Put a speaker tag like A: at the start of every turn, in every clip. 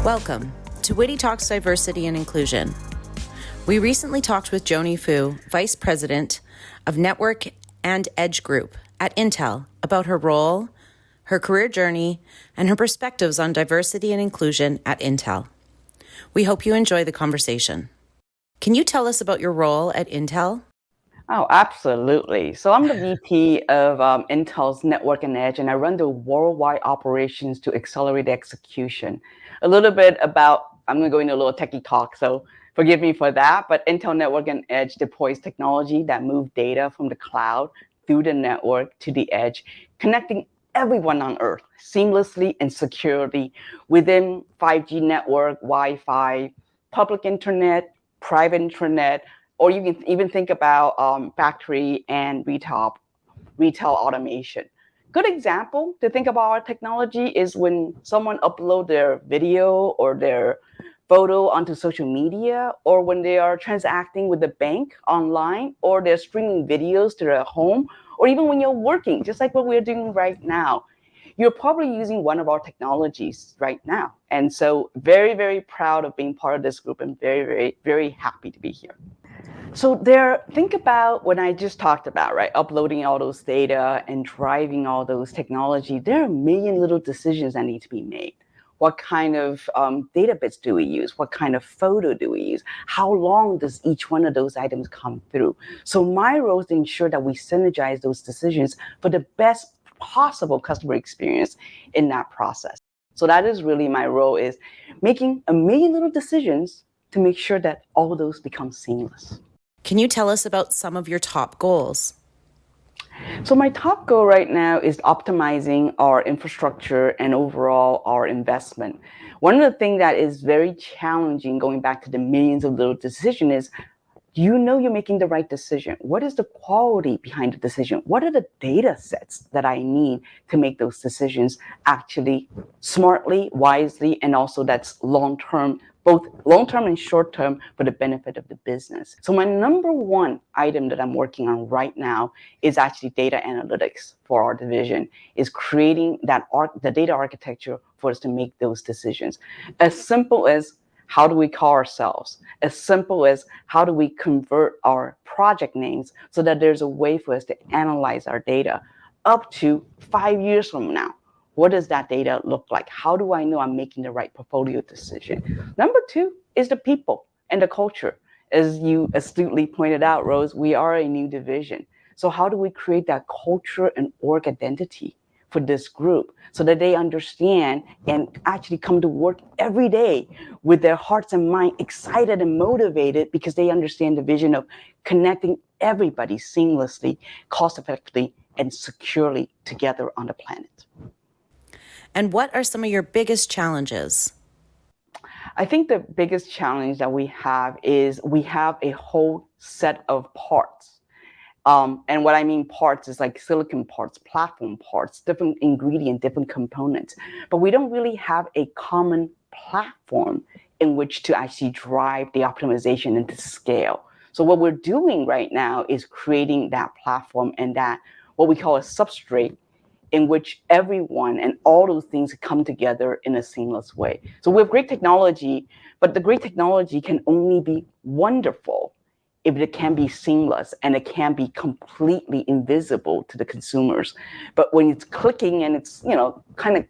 A: Welcome to WITI Talks Diversity and Inclusion. We recently talked with Joannie Fu, Vice President of Network and Edge Group at Intel, about her role, her career journey, and her perspectives on diversity and inclusion at Intel. We hope you enjoy the conversation. Can you tell us about your role at Intel?
B: Oh, absolutely. So I'm the VP of Intel's Network and Edge, and I run the worldwide operations to accelerate execution. A little bit about, I'm going to go into a little techie talk, so forgive me for that, but Intel Network and Edge deploys technology that moves data from the cloud through the network to the edge, connecting everyone on Earth seamlessly and securely within 5G network, Wi-Fi, public internet, private internet, or you can even think about factory and retail automation. Good example to think about our technology is when someone uploads their video or their photo onto social media, or when they are transacting with the bank online, or they're streaming videos to their home, or even when you're working, just like what we're doing right now. You're probably using one of our technologies right now. And so very, very proud of being part of this group and very, very, very happy to be here. So think about what I just talked about, right? Uploading all those data and driving all those technology. There are a million little decisions that need to be made. What kind of data bits do we use? What kind of photo do we use? How long does each one of those items come through? So my role is to ensure that we synergize those decisions for the best possible customer experience in that process. So that is really my role, is making a million little decisions to make sure that all of those become seamless.
A: Can you tell us about some of your top goals?
B: So my top goal right now is optimizing our infrastructure and overall our investment. One of the things that is very challenging, going back to the millions of little decisions, is you know you're making the right decision. What is the quality behind the decision? What are the data sets that I need to make those decisions actually smartly, wisely, and also that's long-term, both long-term and short-term, for the benefit of the business. So my number one item that I'm working on right now is actually data analytics for our division, is creating the data architecture for us to make those decisions. As simple as, how do we call ourselves? As simple as, how do we convert our project names so that there's a way for us to analyze our data up to 5 years from now? What does that data look like? How do I know I'm making the right portfolio decision? Number two is the people and the culture. As you astutely pointed out, Rose, we are a new division. So how do we create that culture and org identity for this group so that they understand and actually come to work every day with their hearts and mind excited and motivated, because they understand the vision of connecting everybody seamlessly, cost effectively, and securely together on the planet.
A: And what are some of your biggest challenges?
B: I think the biggest challenge that we have is we have a whole set of parts. And what I mean parts is like silicon parts, platform parts, different ingredient, different components. But we don't really have a common platform in which to actually drive the optimization into scale. So what we're doing right now is creating that platform and that what we call a substrate, in which everyone and all those things come together in a seamless way. So we have great technology, but the great technology can only be wonderful if it can be seamless and it can be completely invisible to the consumers. But when it's clicking and it's, kind of,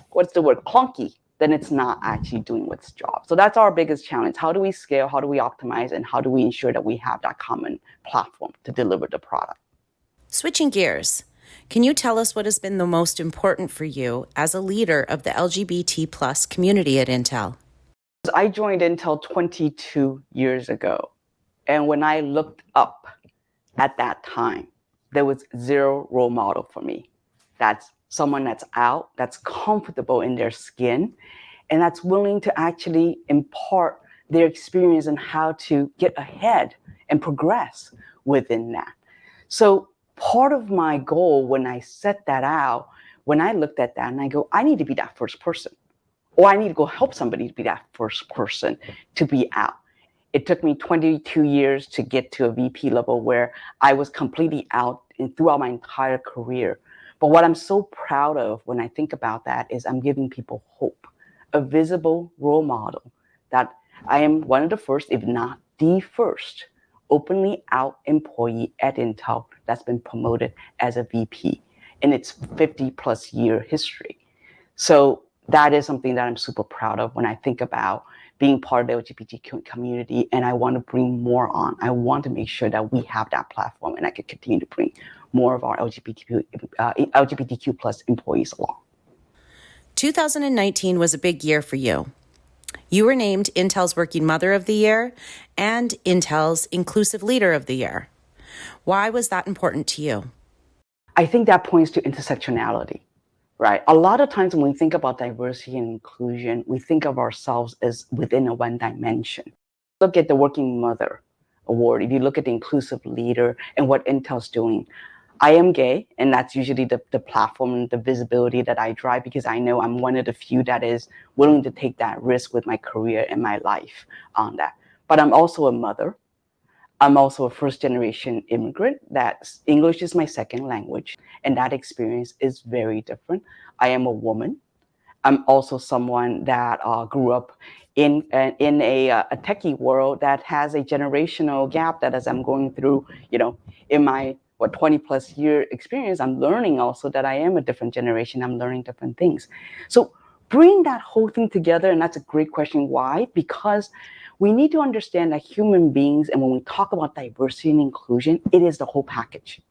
B: what's the word, clunky, then it's not actually doing its job. So that's our biggest challenge. How do we scale? How do we optimize? And how do we ensure that we have that common platform to deliver the product?
A: Switching gears, can you tell us what has been the most important for you as a leader of the LGBT plus community at Intel?
B: I joined Intel 22 years ago. And when I looked up at that time, there was zero role model for me. That's someone that's out, that's comfortable in their skin, and that's willing to actually impart their experience and how to get ahead and progress within that. So part of my goal when I set that out, when I looked at that and I go, I need to be that first person, or I need to go help somebody to be that first person to be out. It took me 22 years to get to a VP level where I was completely out throughout my entire career. But what I'm so proud of when I think about that is I'm giving people hope. a visible role model, that I am one of the first, if not the first, openly out employee at Intel that's been promoted as a VP in its 50 plus year history. So that is something that I'm super proud of when I think about being part of the LGBTQ community, and I want to bring more on. I want to make sure that we have that platform, and I can continue to bring more of our LGBTQ plus employees along.
A: 2019 was a big year for you. You were named Intel's Working Mother of the Year and Intel's Inclusive Leader of the Year. Why was that important to you?
B: I think that points to intersectionality, right? A lot of times when we think about diversity and inclusion, we think of ourselves as within a one dimension. Look at the Working Mother Award. If you look at the Inclusive Leader and what Intel's doing, I am gay, and that's usually the platform and the visibility that I drive, because I know I'm one of the few that is willing to take that risk with my career and my life on that. But I'm also a mother. I'm also a first generation immigrant. That English is my second language, and that experience is very different. I am a woman. I'm also someone that grew up in a techie world that has a generational gap, that as I'm going through, in my 20 plus year experience, I'm learning also that I am a different generation. I'm learning different things. So bring that whole thing together, and that's a great question. Why? Because we need to understand that human beings, and when we talk about diversity and inclusion, it is the whole package.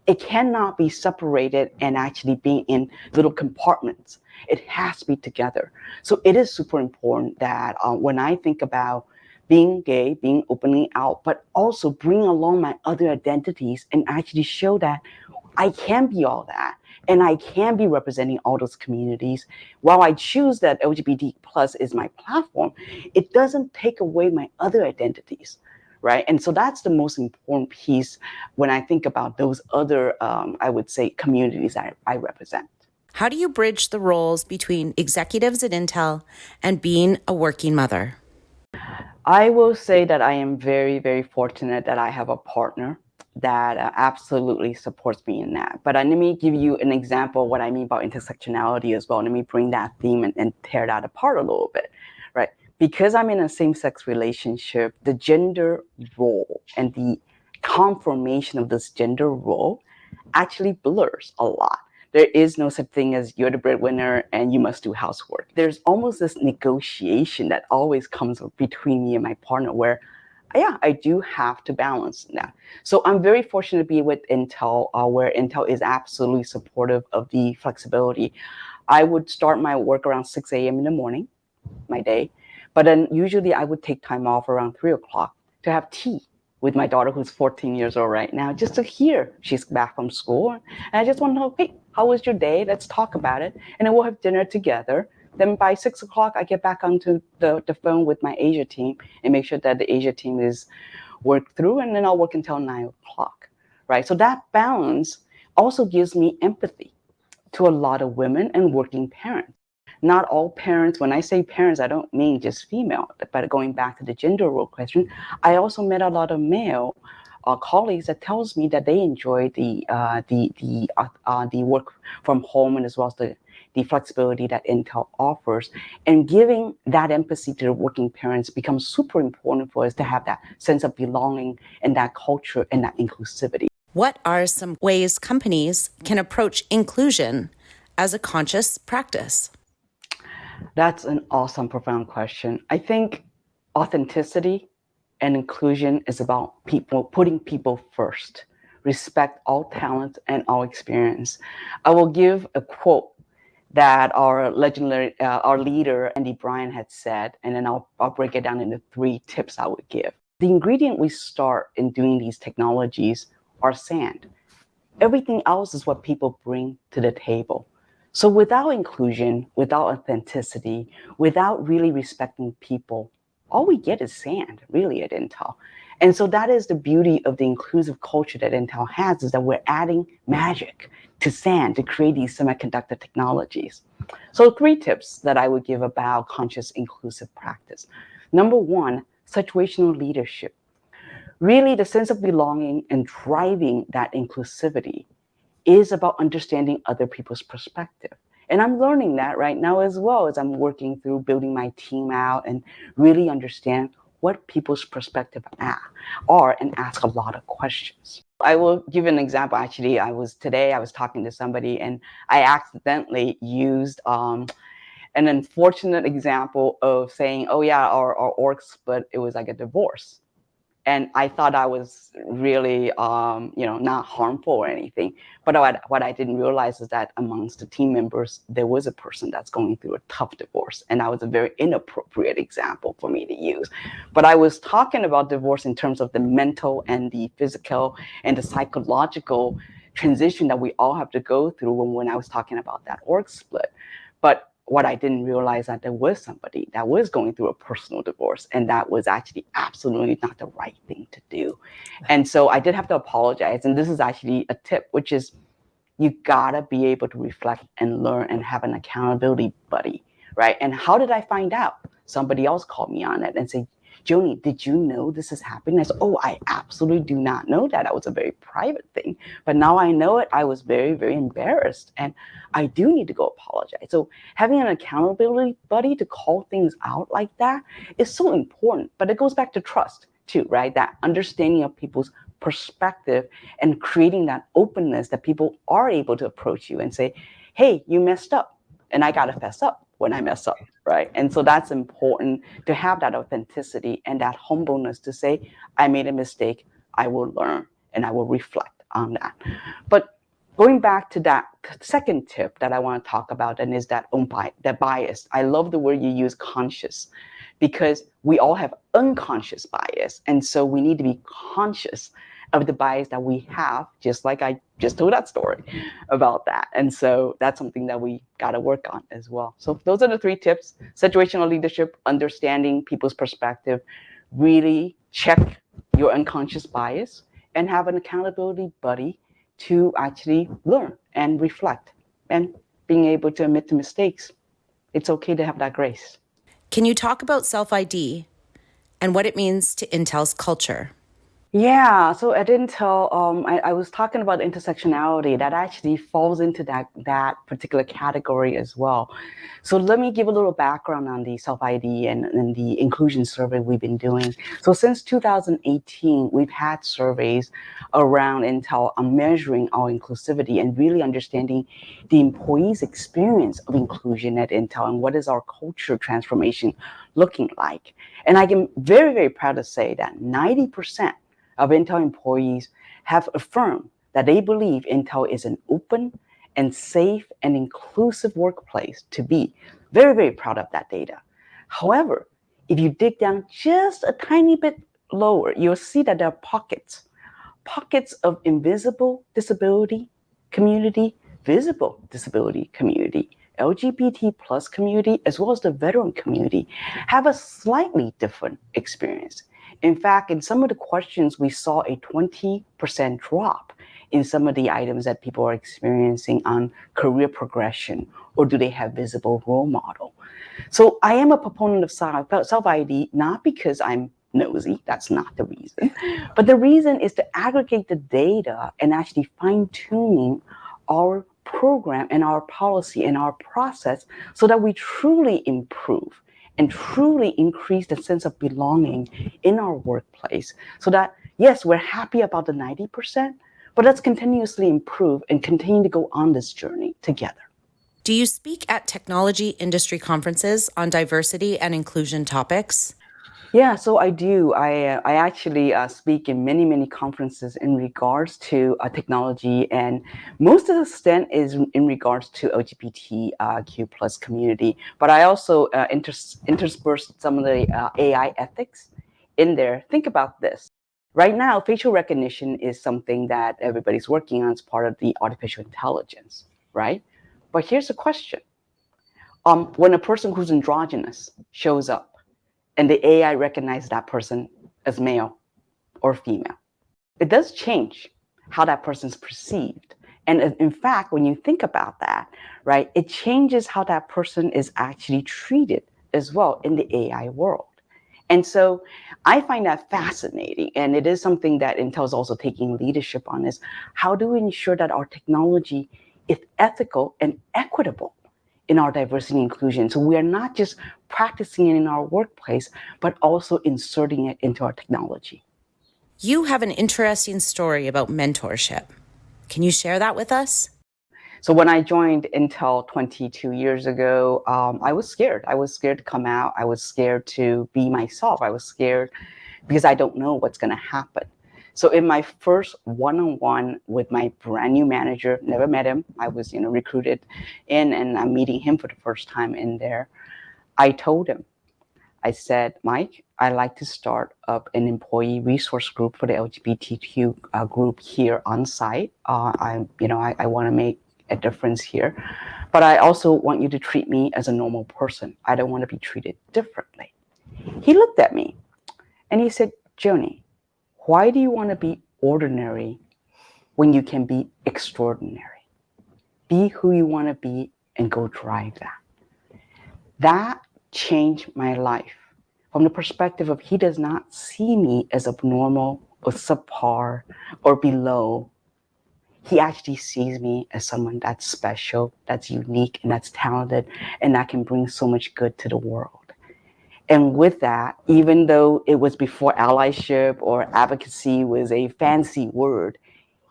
B: It cannot be separated and actually be in little compartments. It has to be together. So it is super important that when I think about being gay, being openly out, but also bring along my other identities and actually show that I can be all that, and I can be representing all those communities. While I choose that LGBT plus is my platform, it doesn't take away my other identities, right? And so that's the most important piece when I think about those other, I would say, communities I represent.
A: How do you bridge the roles between executives at Intel and being a working mother?
B: I will say that I am very, very fortunate that I have a partner that absolutely supports me in that. But let me give you an example of what I mean about intersectionality as well. Let me bring that theme and tear that apart a little bit, right? Because I'm in a same-sex relationship, the gender role and the conformation of this gender role actually blurs a lot. There is no such thing as you're the breadwinner and you must do housework. There's almost this negotiation that always comes between me and my partner where, yeah, I do have to balance that. So I'm very fortunate to be with Intel, where Intel is absolutely supportive of the flexibility. I would start my work around 6 a.m. in the morning, my day, but then usually I would take time off around 3 o'clock to have tea with my daughter, who's 14 years old right now, just to hear she's back from school. And I just want to know, hey, how was your day? Let's talk about it. And then we'll have dinner together. Then by 6 o'clock, I get back onto the phone with my Asia team and make sure that the Asia team is worked through, and then I'll work until 9 o'clock, right? So that balance also gives me empathy to a lot of women and working parents. Not all parents, when I say parents, I don't mean just female, but going back to the gender role question, I also met a lot of male colleagues that tells me that they enjoy the work from home, and as well as the flexibility that Intel offers. And giving that empathy to the working parents becomes super important for us to have that sense of belonging and that culture and that inclusivity.
A: What are some ways companies can approach inclusion as a conscious practice?
B: That's an awesome, profound question. I think authenticity and inclusion is about people, putting people first. Respect all talent and all experience. I will give a quote that our legendary, our leader, Andy Bryan, had said, and then I'll break it down into 3 tips I would give. The ingredient we start in doing these technologies are sand. Everything else is what people bring to the table. So without inclusion, without authenticity, without really respecting people, all we get is sand, really, at Intel. And so that is the beauty of the inclusive culture that Intel has, is that we're adding magic to sand to create these semiconductor technologies. So 3 tips that I would give about conscious inclusive practice. Number 1, situational leadership. Really, the sense of belonging and driving that inclusivity is about understanding other people's perspective And I'm learning that right now as well as I'm working through building my team out and really understand what people's perspective are and ask a lot of questions. I will give an example. Actually, I was talking to somebody and I accidentally used an unfortunate example of saying, oh yeah, our org split, it was like a divorce. And I thought I was really, not harmful or anything. But what I didn't realize is that amongst the team members, there was a person that's going through a tough divorce. And that was a very inappropriate example for me to use. But I was talking about divorce in terms of the mental and the physical and the psychological transition that we all have to go through when I was talking about that org split. But what I didn't realize that there was somebody that was going through a personal divorce, and that was actually absolutely not the right thing to do. And so I did have to apologize. And this is actually a tip, which is you gotta be able to reflect and learn and have an accountability buddy, right? And how did I find out? Somebody else called me on it and said, Joanie, did you know this is happening? I said, oh, I absolutely do not know that. That was a very private thing. But now I know it. I was very, very embarrassed. And I do need to go apologize. So having an accountability buddy to call things out like that is so important. But it goes back to trust too, right? That understanding of people's perspective and creating that openness that people are able to approach you and say, hey, you messed up. And I got to fess up when I mess up, right? And so that's important to have that authenticity and that humbleness to say, I made a mistake, I will learn, and I will reflect on that. But going back to that second tip that I want to talk about, and is that bias. I love the word you use, conscious, because we all have unconscious bias. And so we need to be conscious of the bias that we have, just like I just told that story about that. And so that's something that we got to work on as well. So those are the 3 tips: situational leadership, understanding people's perspective, really check your unconscious bias, and have an accountability buddy to actually learn and reflect, and being able to admit to mistakes. It's okay to have that grace.
A: Can you talk about SelfID and what it means to Intel's culture?
B: Yeah, so at Intel, I was talking about intersectionality. That actually falls into that particular category as well. So let me give a little background on the self-ID and the inclusion survey we've been doing. So since 2018, we've had surveys around Intel on measuring our inclusivity and really understanding the employees' experience of inclusion at Intel and what is our culture transformation looking like. And I am very, very proud to say that 90% of Intel employees have affirmed that they believe Intel is an open and safe and inclusive workplace to be. Very, very proud of that data. However, if you dig down just a tiny bit lower, you'll see that there are pockets of invisible disability community, visible disability community, LGBT plus community, as well as the veteran community, have a slightly different experience. In fact, in some of the questions, we saw a 20% drop in some of the items that people are experiencing on career progression, or do they have visible role model. So I am a proponent of self-ID, not because I'm nosy, that's not the reason, but the reason is to aggregate the data and actually fine-tuning our program and our policy and our process so that we truly improve and truly increase the sense of belonging in our workplace, so that, yes, we're happy about the 90%, but let's continuously improve and continue to go on this journey together.
A: Do you speak at technology industry conferences on diversity and inclusion topics?
B: Yeah, so I do. I actually speak in many, many conferences in regards to technology, and most of the extent is in regards to LGBTQ plus community. But I also intersperse some of the AI ethics in there. Think about this. Right now, facial recognition is something that everybody's working on as part of the artificial intelligence, right? But here's the question. When a person who's androgynous shows up, and the AI recognizes that person as male or female, it does change how that person's perceived. And in fact, when you think about that, right, it changes how that person is actually treated as well in the AI world. And so I find that fascinating. And it is something that Intel is also taking leadership on, is how do we ensure that our technology is ethical and equitable in our diversity and inclusion. So we are not just practicing it in our workplace, but also inserting it into our technology.
A: You have an interesting story about mentorship. Can you share that with us?
B: So when I joined Intel 22 years ago, I was scared. I was scared to come out. I was scared to be myself. I was scared because I don't know what's going to happen. So in my first one-on-one with my brand new manager, never met him. I was, recruited in, and I'm meeting him for the first time in there. I told him, I said, Mike, I'd like to start up an employee resource group for the LGBTQ group here on site. I want to make a difference here, but I also want you to treat me as a normal person. I don't want to be treated differently. He looked at me and he said, Joannie, why do you want to be ordinary when you can be extraordinary? Be who you want to be and go drive that. That changed my life from the perspective of he does not see me as abnormal or subpar or below. He actually sees me as someone that's special, that's unique, and that's talented, and that can bring so much good to the world. And with that, even though it was before allyship or advocacy was a fancy word,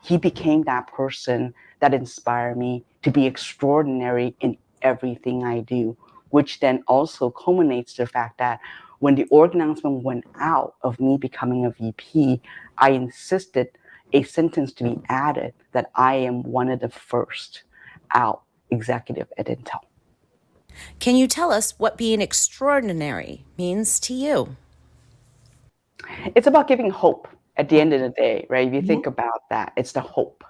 B: he became that person that inspired me to be extraordinary in everything I do, which then also culminates to the fact that when the org announcement went out of me becoming a VP, I insisted a sentence to be added that I am one of the first out executive at Intel.
A: Can you tell us what being extraordinary means to you?
B: It's about giving hope at the end of the day, right? If you think about that, it's the hope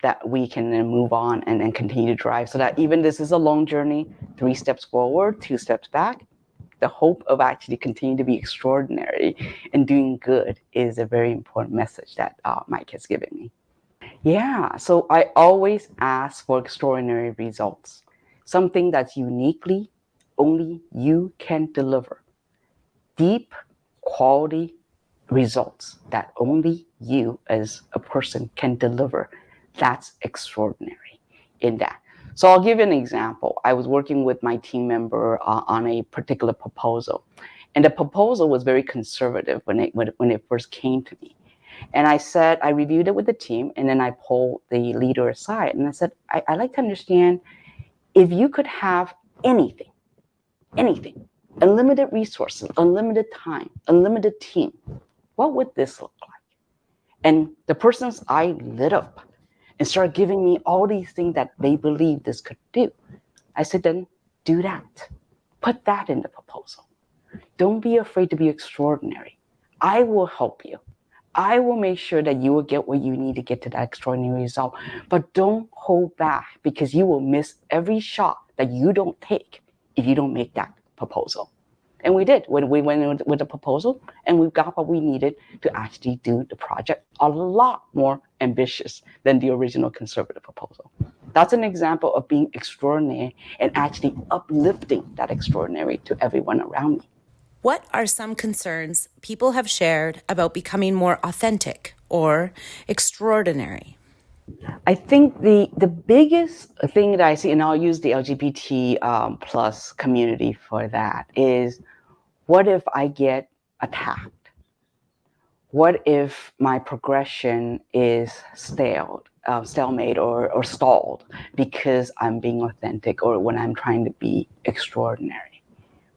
B: that we can then move on and continue to drive so that even this is a long journey, 3 steps forward, 2 steps back, the hope of actually continuing to be extraordinary and doing good is a very important message that Mike has given me. Yeah, so I always ask for extraordinary results, something that's uniquely only you can deliver. Deep quality results that only you as a person can deliver. That's extraordinary in that. So I'll give you an example. I was working with my team member on a particular proposal, and the proposal was very conservative when it first came to me. And I reviewed it with the team, and then I pulled the leader aside, and I said, I'd like to understand if you could have anything, unlimited resources, unlimited time, unlimited team, what would this look like? And the person's eye lit up and started giving me all these things that they believe this could do. I said, then do that. Put that in the proposal. Don't be afraid to be extraordinary. I will help you. I will make sure that you will get what you need to get to that extraordinary result. But don't hold back, because you will miss every shot that you don't take if you don't make that proposal. And we did. When we went with the proposal, and we got what we needed to actually do the project a lot more ambitious than the original conservative proposal. That's an example of being extraordinary and actually uplifting that extraordinary to everyone around me.
A: What are some concerns people have shared about becoming more authentic or extraordinary?
B: I think the biggest thing that I see, and I'll use the LGBT plus community for that, is what if I get attacked? What if my progression is stalemate or stalled because I'm being authentic or when I'm trying to be extraordinary,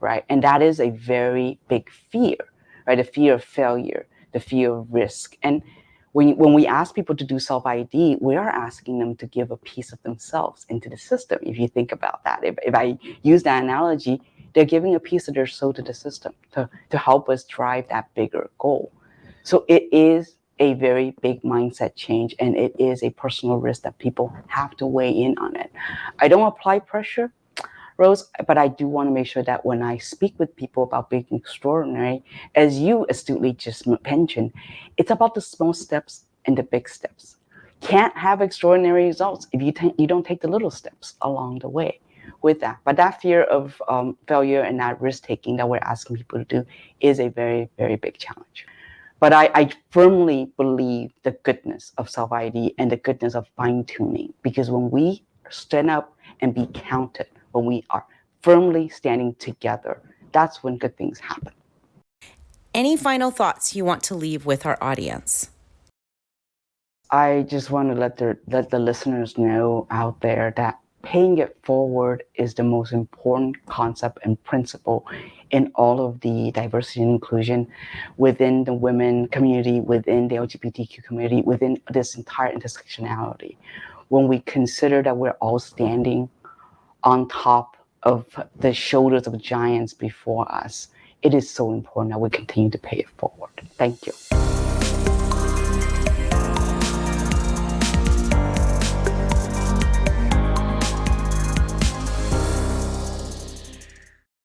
B: right? And that is a very big fear, right? The fear of failure, the fear of risk. And when we ask people to do self-ID, we are asking them to give a piece of themselves into the system. If you think about that, if I use that analogy, they're giving a piece of their soul to the system to help us drive that bigger goal. So it is a very big mindset change, and it is a personal risk that people have to weigh in on it. I don't apply pressure, Rose, but I do want to make sure that when I speak with people about being extraordinary, as you astutely just mentioned, it's about the small steps and the big steps. Can't have extraordinary results if you don't take the little steps along the way with that. But that fear of failure and that risk taking that we're asking people to do is a very, very big challenge. But I firmly believe the goodness of self-ID and the goodness of fine-tuning, because when we stand up and be counted, when we are firmly standing together, that's when good things happen.
A: Any final thoughts you want to leave with our audience?
B: I just want to let the listeners know out there that paying it forward is the most important concept and principle in all of the diversity and inclusion within the women community, within the LGBTQ community, within this entire intersectionality. When we consider that we're all standing on top of the shoulders of giants before us, it is so important that we continue to pay it forward. Thank you.